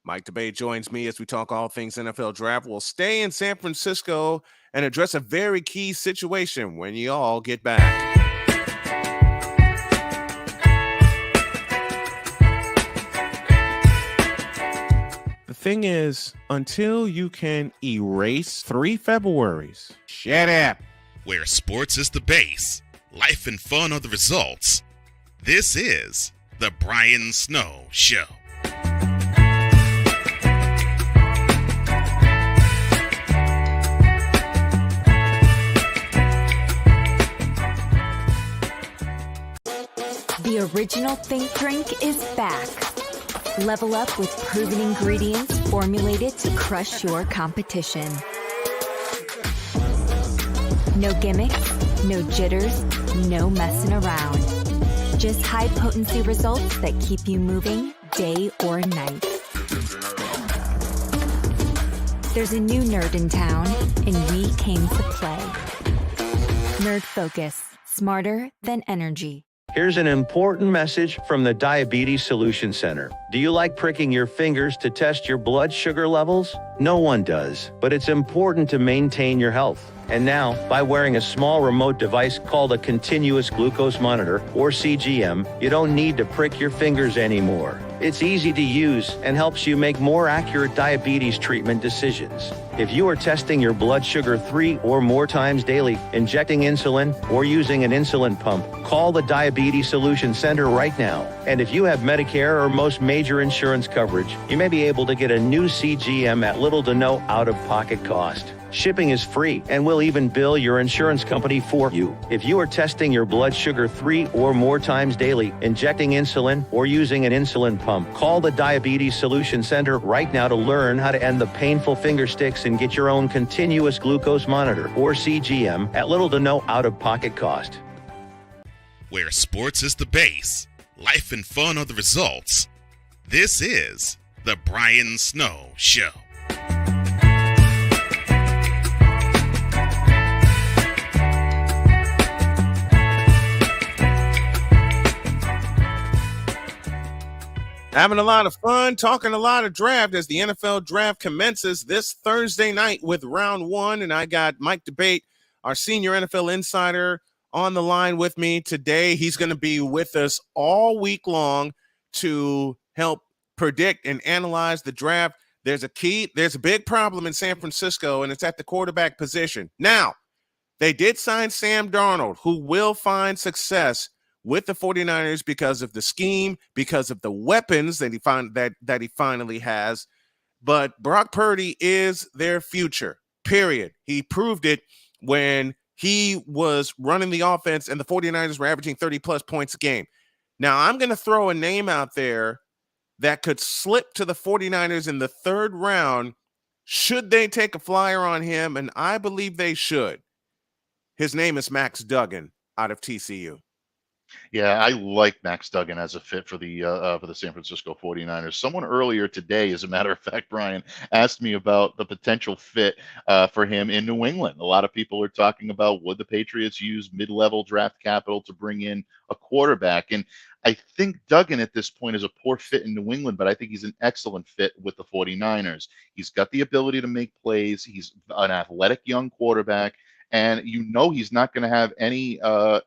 Mike D'Abate joins me as we talk all things NFL draft. We'll stay in San Francisco and address a very key situation when you all get back. The thing is, until you can erase 3 Februaries, shut up. Where sports is the base, life and fun are the results. This is the Brian Snow Show. The original Think Drink is back. Level up with proven ingredients formulated to crush your competition. No gimmicks, no jitters, no messing around. Just high-potency results that keep you moving day or night. There's a new nerd in town, and we came to play. Nerd Focus, smarter than energy. Here's an important message from the Diabetes Solution Center. Do you like pricking your fingers to test your blood sugar levels? No one does, but it's important to maintain your health. And now, by wearing a small remote device called a continuous glucose monitor, or CGM, you don't need to prick your fingers anymore. It's easy to use and helps you make more accurate diabetes treatment decisions. If you are testing your blood sugar 3 or more times daily, injecting insulin, or using an insulin pump, call the Diabetes Solution Center right now. And if you have Medicare or most major insurance coverage, you may be able to get a new CGM at little to no out-of-pocket cost. Shipping is free, and we'll even bill your insurance company for you. If you are testing your blood sugar 3 or more times daily, injecting insulin, or using an insulin pump, call the Diabetes Solution Center right now to learn how to end the painful finger sticks and get your own continuous glucose monitor, or CGM, at little to no out-of-pocket cost. Where sports is the base, life and fun are the results. This is the Brian Snow Show. Having a lot of fun, talking a lot of draft as the NFL draft commences this Thursday night with round 1. And I got Mike D'Abate, our senior NFL insider, on the line with me today. He's going to be with us all week long to help predict and analyze the draft. There's a big problem in San Francisco, and it's at the quarterback position. Now, they did sign Sam Darnold, who will find success with the 49ers because of the scheme, because of the weapons that he finally has. But Brock Purdy is their future, period. He proved it when he was running the offense and the 49ers were averaging 30-plus points a game. Now, I'm going to throw a name out there that could slip to the 49ers in the 3rd round should they take a flyer on him, and I believe they should. His name is Max Duggan out of TCU. Yeah, I like Max Duggan as a fit for the San Francisco 49ers. Someone earlier today, as a matter of fact, Brian, asked me about the potential fit for him in New England. A lot of people are talking about, would the Patriots use mid-level draft capital to bring in a quarterback? And I think Duggan at this point is a poor fit in New England, but I think he's an excellent fit with the 49ers. He's got the ability to make plays. He's an athletic young quarterback. And he's not going to have any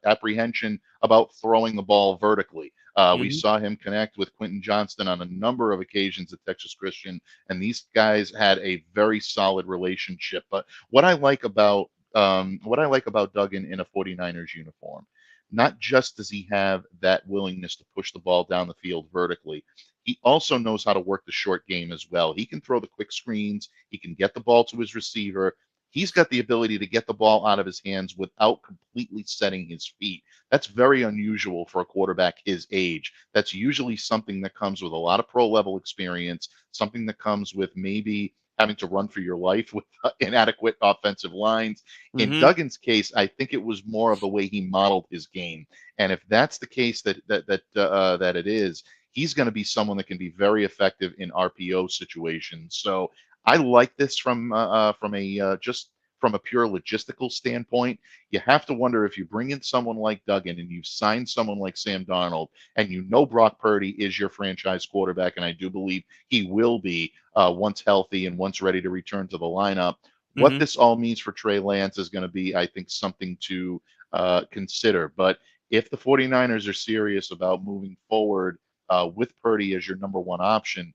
apprehension about throwing the ball vertically. We saw him connect with Quentin Johnston on a number of occasions at Texas Christian, and these guys had a very solid relationship. But what I like about Duggan in a 49ers uniform, not just does he have that willingness to push the ball down the field vertically, he also knows how to work the short game as well. He can throw the quick screens, he can get the ball to his receiver. He's got the ability to get the ball out of his hands without completely setting his feet. That's very unusual for a quarterback his age. That's usually something that comes with a lot of pro level experience, something that comes with maybe having to run for your life with inadequate offensive lines. In Duggan's case, I think it was more of the way he modeled his game. And if that's the case that it is, he's going to be someone that can be very effective in RPO situations. So I like this from a pure logistical standpoint. You have to wonder, if you bring in someone like Duggan and you sign someone like Sam Darnold, and you know Brock Purdy is your franchise quarterback, and I do believe he will be once healthy and once ready to return to the lineup. What this all means for Trey Lance is going to be, I think, something to consider. But if the 49ers are serious about moving forward with Purdy as your number one option,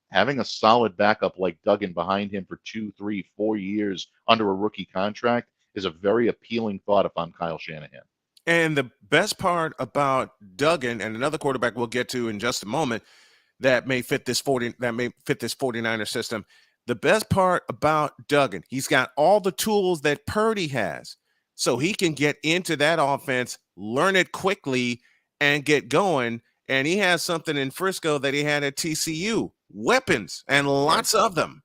having a solid backup like Duggan behind him for 2, 3, 4 years under a rookie contract is a very appealing thought if I'm Kyle Shanahan. And the best part about Duggan, and another quarterback we'll get to in just a moment, that may fit this 49er system. The best part about Duggan, he's got all the tools that Purdy has, so he can get into that offense, learn it quickly, and get going. And he has something in Frisco that he had at TCU. Weapons, and lots of them.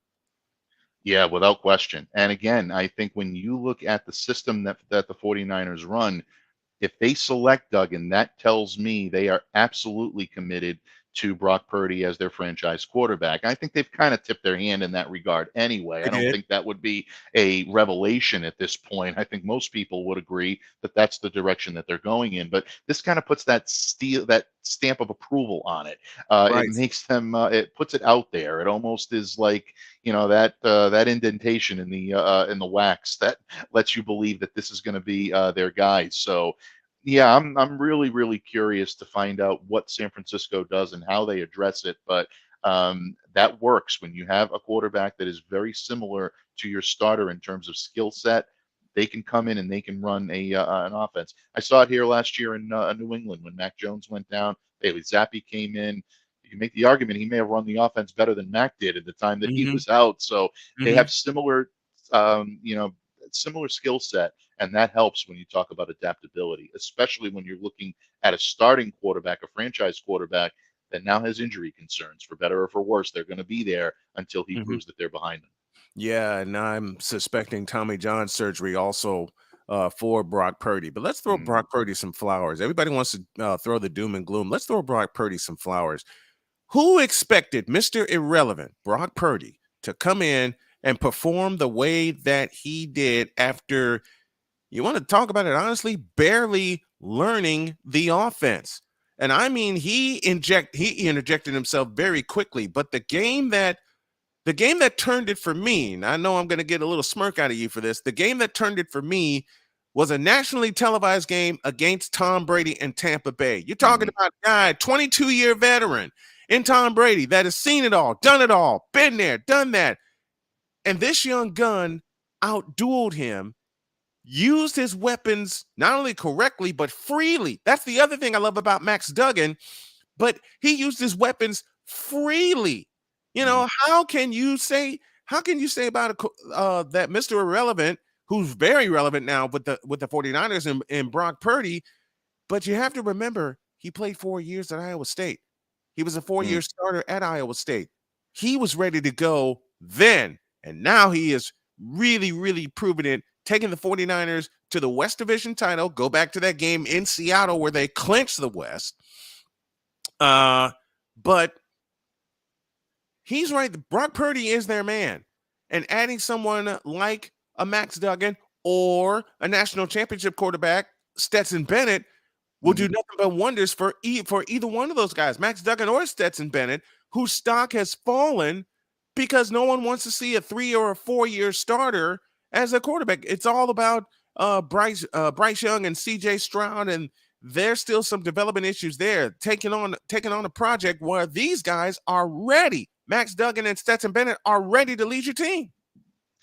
Yeah, without question. And again, I think when you look at the system that the 49ers run, if they select Duggan, that tells me they are absolutely committed to Brock Purdy as their franchise quarterback. I think they've kind of tipped their hand in that regard anyway. I don't think that would be a revelation at this point. I think most people would agree that that's the direction that they're going in. But this kind of puts that stamp of approval on it. Right. It makes them. It puts it out there. It almost is like, you know, that indentation in the wax that lets you believe that this is going to be their guy. So yeah, I'm really, really curious to find out what San Francisco does and how they address it. But that works when you have a quarterback that is very similar to your starter in terms of skill set. They can come in and they can run an offense. I saw it here last year in New England when Mac Jones went down. Bailey Zappi came in. You can make the argument he may have run the offense better than Mac did at the time that he was out. So they have similar, similar skill set. And that helps when you talk about adaptability, especially when you're looking at a starting quarterback, a franchise quarterback that now has injury concerns. For better or for worse, they're going to be there until he proves that they're behind them. Yeah, and I'm suspecting Tommy John surgery also for Brock Purdy. But let's throw Brock Purdy some flowers. Everybody wants to throw the doom and gloom. Let's throw Brock Purdy some flowers. Who expected Mr. Irrelevant, Brock Purdy, to come in and perform the way that he did after, you want to talk about it honestly, barely learning the offense? And I mean, he interjected himself very quickly, but the game that turned it for me, and I know I'm going to get a little smirk out of you for this, the game that turned it for me was a nationally televised game against Tom Brady in Tampa Bay. You're talking about a guy, 22-year veteran in Tom Brady that has seen it all, done it all, been there, done that. And this young gun outdueled him, used his weapons not only correctly, but freely. That's the other thing I love about Max Duggan, but he used his weapons freely. You know, how can you say about that Mr. Irrelevant, who's very relevant now with the 49ers and Brock Purdy, but you have to remember he played 4 years at Iowa State. He was a 4-year starter at Iowa State. He was ready to go then, and now he is really, really proving it, taking the 49ers to the West Division title. Go back to that game in Seattle where they clinched the West. But he's right. Brock Purdy is their man. And adding someone like a Max Duggan or a national championship quarterback, Stetson Bennett, will do nothing but wonders for either one of those guys, Max Duggan or Stetson Bennett, whose stock has fallen because no one wants to see a 3 or a 4-year starter as a quarterback. It's all about Bryce Young and CJ Stroud, and there's still some development issues there. Taking on a project where these guys are ready. Max Duggan and Stetson Bennett are ready to lead your team.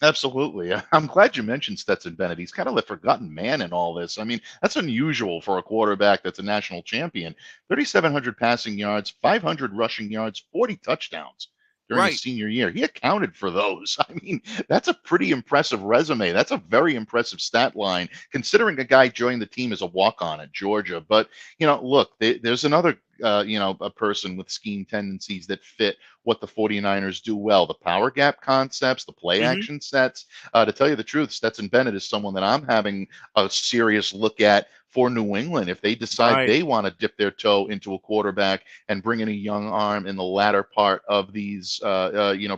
Absolutely. I'm glad you mentioned Stetson Bennett. He's kind of the forgotten man in all this. I mean, that's unusual for a quarterback that's a national champion. 3,700 passing yards, 500 rushing yards, 40 touchdowns during Right. his senior year. He accounted for those. I mean, that's a pretty impressive resume. That's a very impressive stat line, considering a guy joined the team as a walk-on at Georgia. But, look, there's another a person with scheme tendencies that fit what the 49ers do well, the power gap concepts, the play Mhm. action sets. To tell you the truth, Stetson Bennett is someone that I'm having a serious look at for New England. If they decide Right. they want to dip their toe into a quarterback and bring in a young arm in the latter part of these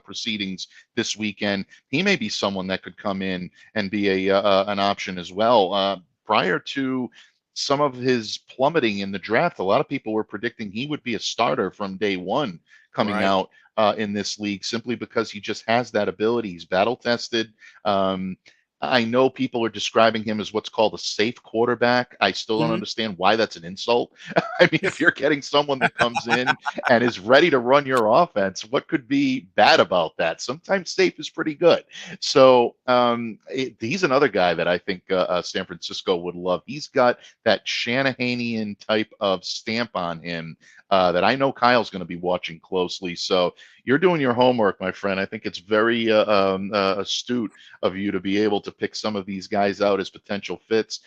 proceedings this weekend, he may be someone that could come in and be an option as well. Prior to some of his plummeting in the draft, a lot of people were predicting he would be a starter from day one coming Right. out in this league, simply because he just has that ability. He's battle tested. I know people are describing him as what's called a safe quarterback. I still don't Mhm. understand why that's an insult. I mean, if you're getting someone that comes in and is ready to run your offense, what could be bad about that? Sometimes safe is pretty good. So he's another guy that I think San Francisco would love. He's got that Shanahanian type of stamp on him that I know Kyle's going to be watching closely. So you're doing your homework, my friend. I think it's very astute of you to be able to pick some of these guys out as potential fits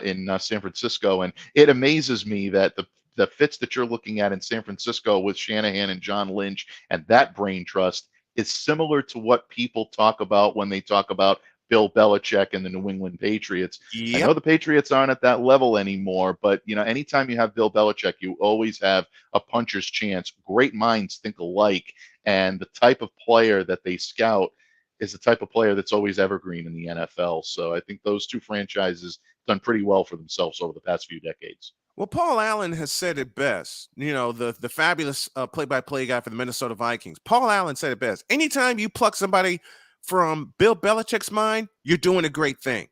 in San Francisco. And it amazes me that the fits that you're looking at in San Francisco with Shanahan and John Lynch and that brain trust is similar to what people talk about when they talk about Bill Belichick and the New England Patriots. I know Yep. the Patriots aren't at that level anymore, but anytime you have Bill Belichick, you always have a puncher's chance. Great minds think alike, and the type of player that they scout is the type of player that's always evergreen in the NFL. So I think those two franchises done pretty well for themselves over the past few decades. Well, Paul Allen has said it best. The fabulous play-by-play guy for the Minnesota Vikings. Paul Allen said it best. Anytime you pluck somebody from Bill Belichick's mind, you're doing a great thing.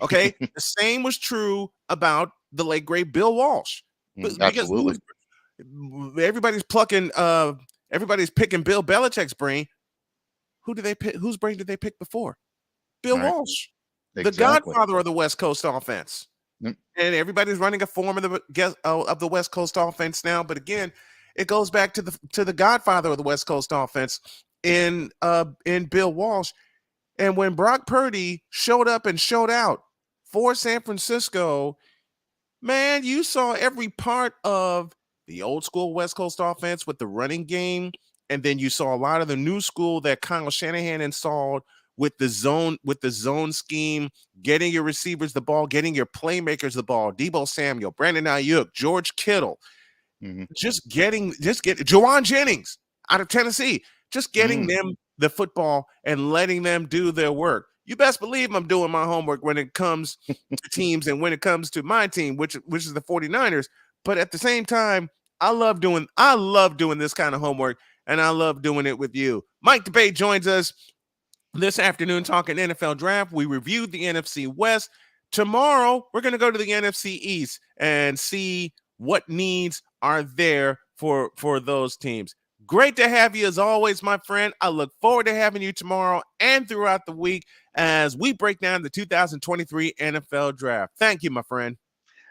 Okay? The same was true about the late great Bill Walsh. Because Absolutely. everybody's picking Bill Belichick's brain. Who do they pick? Whose brain did they pick before? Bill Right. Walsh, the Exactly. godfather of the West Coast offense. Yep. And everybody's running a form of the West Coast offense now. But again, it goes back to the godfather of the West Coast offense in Bill Walsh. And when Brock Purdy showed up and showed out for San Francisco, man, you saw every part of the old school West Coast offense with the running game. And then you saw a lot of the new school that Kyle Shanahan installed with the zone scheme, getting your receivers the ball, getting your playmakers the ball, Deebo Samuel, Brandon Ayuk, George Kittle, just getting Juwan Jennings out of Tennessee, just getting them the football and letting them do their work. You best believe I'm doing my homework when it comes to teams and when it comes to my team, which is the 49ers. But at the same time, I love doing this kind of homework, and I love doing it with you. Mike DeBate joins us this afternoon talking NFL draft. We reviewed the NFC West. Tomorrow, we're going to go to the NFC East and see what needs are there for those teams. Great to have you as always, my friend. I look forward to having you tomorrow and throughout the week as we break down the 2023 NFL draft. Thank you, my friend.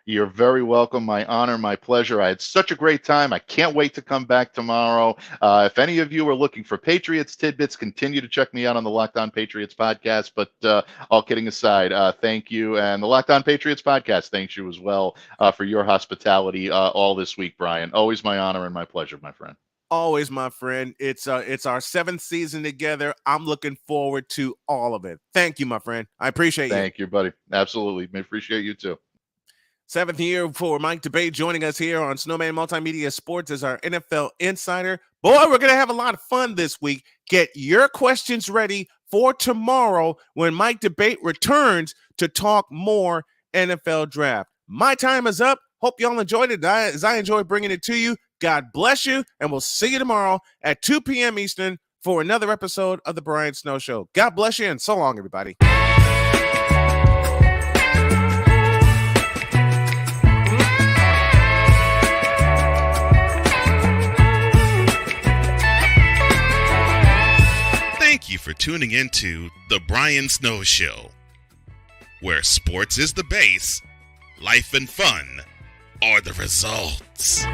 You're very welcome. My honor, my pleasure. I had such a great time. I can't wait to come back tomorrow. If any of you are looking for Patriots tidbits, continue to check me out on the Locked On Patriots podcast. But all kidding aside, thank you. And the Locked On Patriots podcast thanks you as well for your hospitality all this week, Brian. Always my honor and my pleasure, my friend. Always, my friend. It's our 7th season together. I'm looking forward to all of it. Thank you, my friend. I appreciate you. Thank you, buddy. Absolutely. I appreciate you too. 7th year for Mike DeBate joining us here on Snowman Multimedia Sports as our NFL insider. Boy, we're going to have a lot of fun this week. Get your questions ready for tomorrow when Mike DeBate returns to talk more NFL draft. My time is up. Hope y'all enjoyed it as I enjoyed bringing it to you. God bless you, and we'll see you tomorrow at 2 p.m. Eastern for another episode of The Brian Snow Show. God bless you, and so long, everybody. Thank you for tuning tuning into The Brian Snow Show, where sports is the base, life and fun are the results.